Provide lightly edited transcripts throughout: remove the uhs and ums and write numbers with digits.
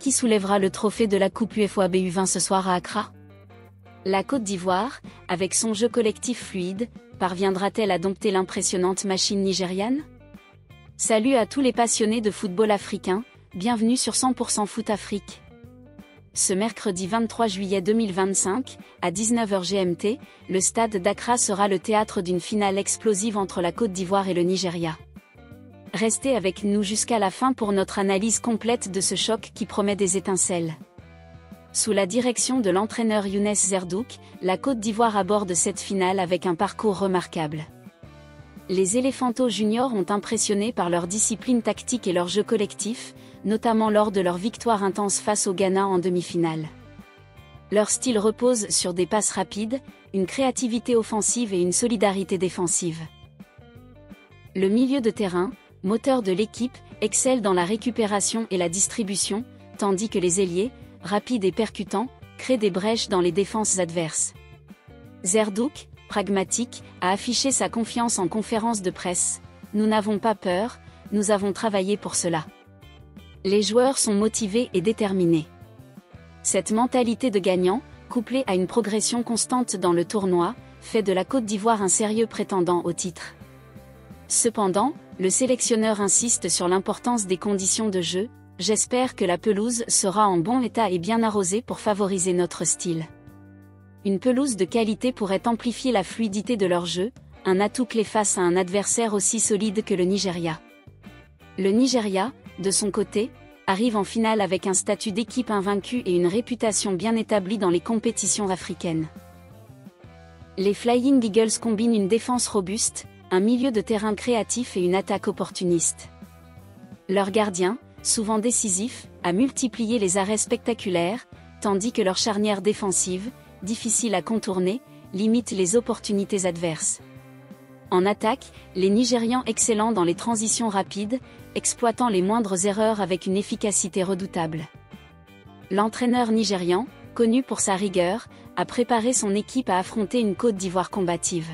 Qui soulèvera le trophée de la Coupe UEFA U20 ce soir à Accra? La Côte d'Ivoire, avec son jeu collectif fluide, parviendra-t-elle à dompter l'impressionnante machine nigériane? Salut à tous les passionnés de football africain, bienvenue sur 100% Foot Afrique. Ce mercredi 23 juillet 2025, à 19h GMT, le stade d'Accra sera le théâtre d'une finale explosive entre la Côte d'Ivoire et le Nigeria. Restez avec nous jusqu'à la fin pour notre analyse complète de ce choc qui promet des étincelles. Sous la direction de l'entraîneur Younes Zerdouk, la Côte d'Ivoire aborde cette finale avec un parcours remarquable. Les Éléphantos juniors ont impressionné par leur discipline tactique et leur jeu collectif, notamment lors de leur victoire intense face au Ghana en demi-finale. Leur style repose sur des passes rapides, une créativité offensive et une solidarité défensive. Le milieu de terrain, moteur de l'équipe, excelle dans la récupération et la distribution, tandis que les ailiers, rapides et percutants, créent des brèches dans les défenses adverses. Zerdouk, pragmatique, a affiché sa confiance en conférence de presse. Nous n'avons pas peur, nous avons travaillé pour cela. Les joueurs sont motivés et déterminés. Cette mentalité de gagnant, couplée à une progression constante dans le tournoi, fait de la Côte d'Ivoire un sérieux prétendant au titre. Cependant, le sélectionneur insiste sur l'importance des conditions de jeu. J'espère que la pelouse sera en bon état et bien arrosée pour favoriser notre style. Une pelouse de qualité pourrait amplifier la fluidité de leur jeu, un atout clé face à un adversaire aussi solide que le Nigeria. Le Nigeria, de son côté, arrive en finale avec un statut d'équipe invaincue et une réputation bien établie dans les compétitions africaines. Les Flying Eagles combinent une défense robuste, un milieu de terrain créatif et une attaque opportuniste. Leur gardien, souvent décisif, a multiplié les arrêts spectaculaires, tandis que leur charnière défensive, difficile à contourner, limite les opportunités adverses. En attaque, les Nigérians excellents dans les transitions rapides, exploitant les moindres erreurs avec une efficacité redoutable. L'entraîneur nigérian, connu pour sa rigueur, a préparé son équipe à affronter une Côte d'Ivoire combative.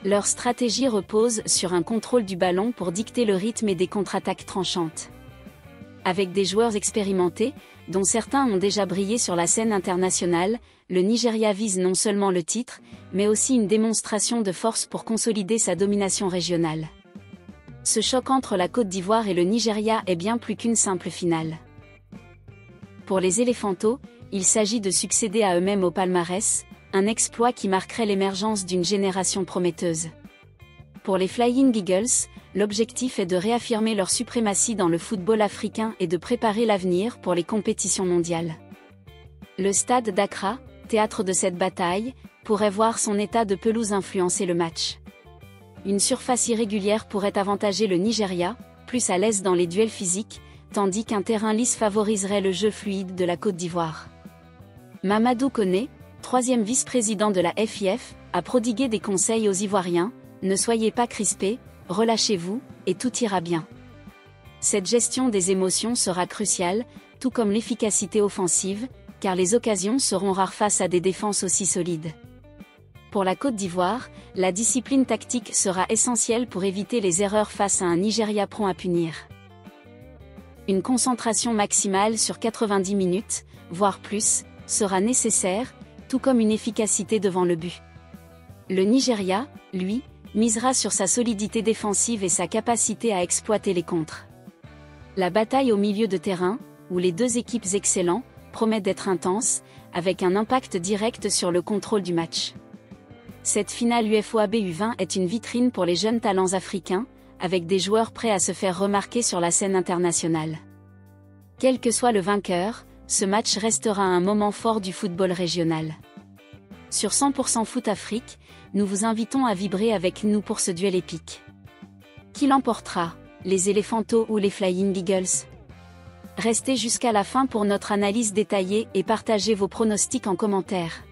Leur stratégie repose sur un contrôle du ballon pour dicter le rythme et des contre-attaques tranchantes. Avec des joueurs expérimentés, dont certains ont déjà brillé sur la scène internationale, le Nigeria vise non seulement le titre, mais aussi une démonstration de force pour consolider sa domination régionale. Ce choc entre la Côte d'Ivoire et le Nigeria est bien plus qu'une simple finale. Pour les Éléphantos, il s'agit de succéder à eux-mêmes au palmarès, un exploit qui marquerait l'émergence d'une génération prometteuse. Pour les Flying Eagles, l'objectif est de réaffirmer leur suprématie dans le football africain et de préparer l'avenir pour les compétitions mondiales. Le stade d'Accra, théâtre de cette bataille, pourrait voir son état de pelouse influencer le match. Une surface irrégulière pourrait avantager le Nigeria, plus à l'aise dans les duels physiques, tandis qu'un terrain lisse favoriserait le jeu fluide de la Côte d'Ivoire. Mamadou Koné, troisième vice-président de la FIF, a prodigué des conseils aux Ivoiriens: ne soyez pas crispés, relâchez-vous, et tout ira bien. Cette gestion des émotions sera cruciale, tout comme l'efficacité offensive, car les occasions seront rares face à des défenses aussi solides. Pour la Côte d'Ivoire, la discipline tactique sera essentielle pour éviter les erreurs face à un Nigeria prompt à punir. Une concentration maximale sur 90 minutes, voire plus, sera nécessaire, tout comme une efficacité devant le but. Le Nigeria, lui, misera sur sa solidité défensive et sa capacité à exploiter les contres. La bataille au milieu de terrain, où les deux équipes excellentes, promet d'être intense, avec un impact direct sur le contrôle du match. Cette finale UEFA U20 est une vitrine pour les jeunes talents africains, avec des joueurs prêts à se faire remarquer sur la scène internationale. Quel que soit le vainqueur, ce match restera un moment fort du football régional. Sur 100% Foot Afrique, nous vous invitons à vibrer avec nous pour ce duel épique. Qui l'emportera, les Éléphantos ou les Flying Eagles? Restez jusqu'à la fin pour notre analyse détaillée et partagez vos pronostics en commentaire.